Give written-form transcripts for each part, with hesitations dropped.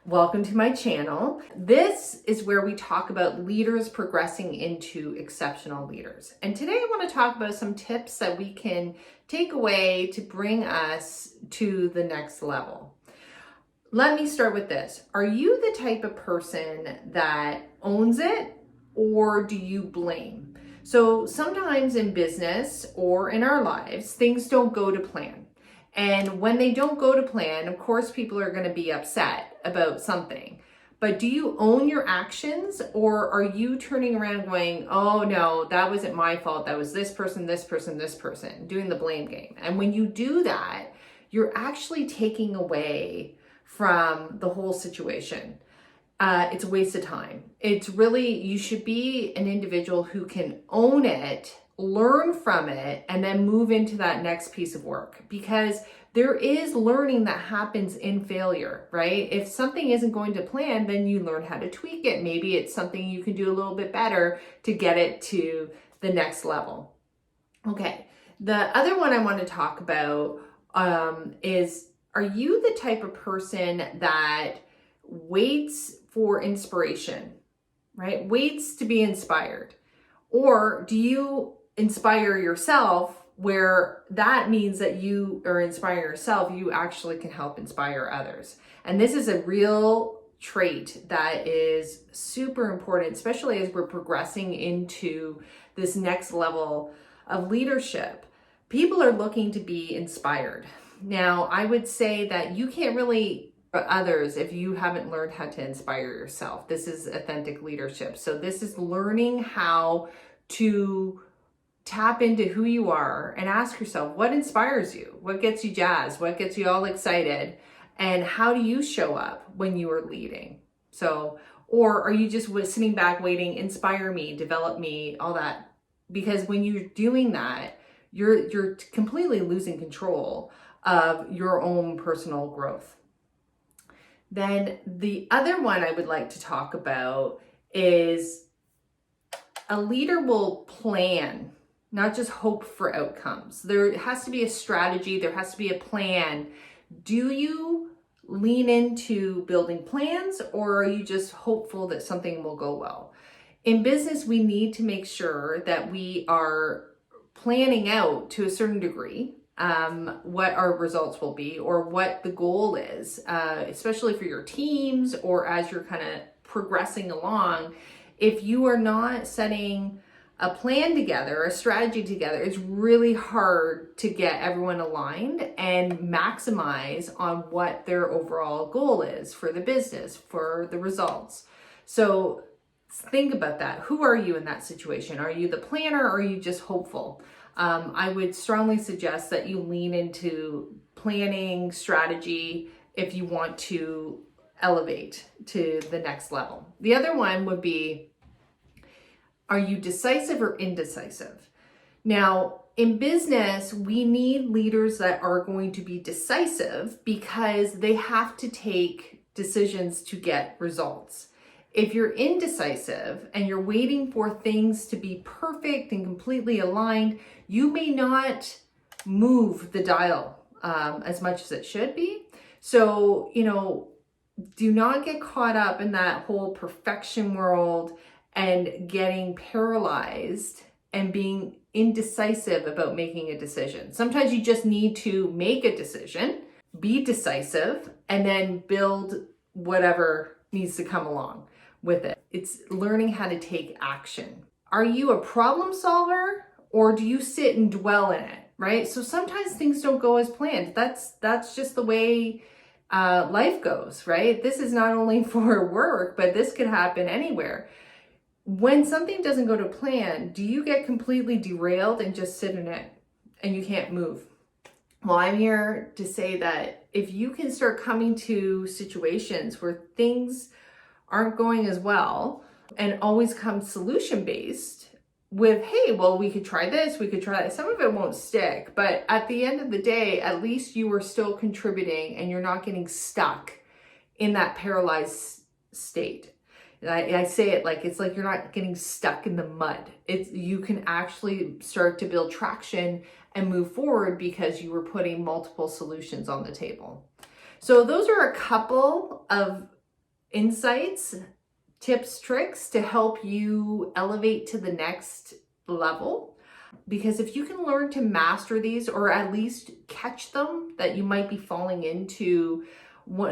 Welcome to my channel. This is where we talk about leaders progressing into exceptional leaders. And today I want to talk about some tips that we can take away to bring us to the next level. Let me start with this. Are you the type of person that owns it, or do you blame? So sometimes in business or in our lives, things don't go to plan. And when they don't go to plan, of course, people are going to be upset about something. But do you own your actions, or are you turning around going, oh no, that wasn't my fault. That was this person, this person, this person, doing the blame game. And when you do that, you're actually taking away from the whole situation. It's a waste of time. It's really, you should be an individual who can own it, learn from it, and then move into that next piece of work, because there is learning that happens in failure, right? If something isn't going to plan, then you learn how to tweak it. Maybe it's something you can do a little bit better to get it to the next level. Okay, the other one I want to talk about is, are you the type of person that waits for inspiration, right? Waits to be inspired? Or do you inspire yourself, where that means that you are inspiring yourself, you actually can help inspire others? And this is a real trait that is super important, especially as we're progressing into this next level of leadership. People are looking to be inspired. Now, I would say that you can't really others if you haven't learned how to inspire yourself. This is authentic leadership. So this is learning how to tap into who you are and ask yourself, what inspires you? What gets you jazzed? What gets you all excited? And how do you show up when you are leading? So, or are you just sitting back waiting, inspire me, develop me, all that? Because when you're doing that, you're completely losing control of your own personal growth. Then the other one I would like to talk about is, a leader will plan, not just hope for outcomes. There has to be a strategy. There has to be a plan. Do you lean into building plans, or are you just hopeful that something will go well? In business, we need to make sure that we are planning out to a certain degree what our results will be, or what the goal is, especially for your teams, or as you're kind of progressing along. If you are not setting a plan together, a strategy together, it's really hard to get everyone aligned and maximize on what their overall goal is for the business, for the results. So think about that. Who are you in that situation? Are you the planner, or are you just hopeful? I would strongly suggest that you lean into planning strategy if you want to elevate to the next level. The other one would be, are you decisive or indecisive? Now, in business, we need leaders that are going to be decisive, because they have to take decisions to get results. If you're indecisive and you're waiting for things to be perfect and completely aligned, you may not move the dial as much as it should be. So, do not get caught up in that whole perfection world and getting paralyzed and being indecisive about making a decision. Sometimes you just need to make a decision, be decisive, and then build whatever needs to come along with it. It's learning how to take action. Are you a problem solver, or do you sit and dwell in it, right? So sometimes things don't go as planned. That's just the way life goes, right? This is not only for work, but this could happen anywhere. When something doesn't go to plan, do you get completely derailed and just sit in it and you can't move? Well, I'm here to say that if you can start coming to situations where things aren't going as well, and always come solution-based with, hey, well, we could try this, we could try that. Some of it won't stick, but at the end of the day, at least you are still contributing and you're not getting stuck in that paralyzed state. And I say it like, it's like you're not getting stuck in the mud. You can actually start to build traction and move forward because you were putting multiple solutions on the table. So those are a couple of insights, tips, tricks to help you elevate to the next level. Because if you can learn to master these, or at least catch them, that you might be falling into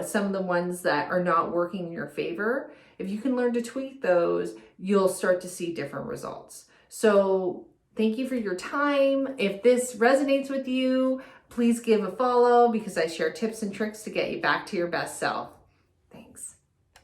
some of the ones that are not working in your favor, if you can learn to tweak those, you'll start to see different results. So thank you for your time. If this resonates with you, please give a follow, because I share tips and tricks to get you back to your best self.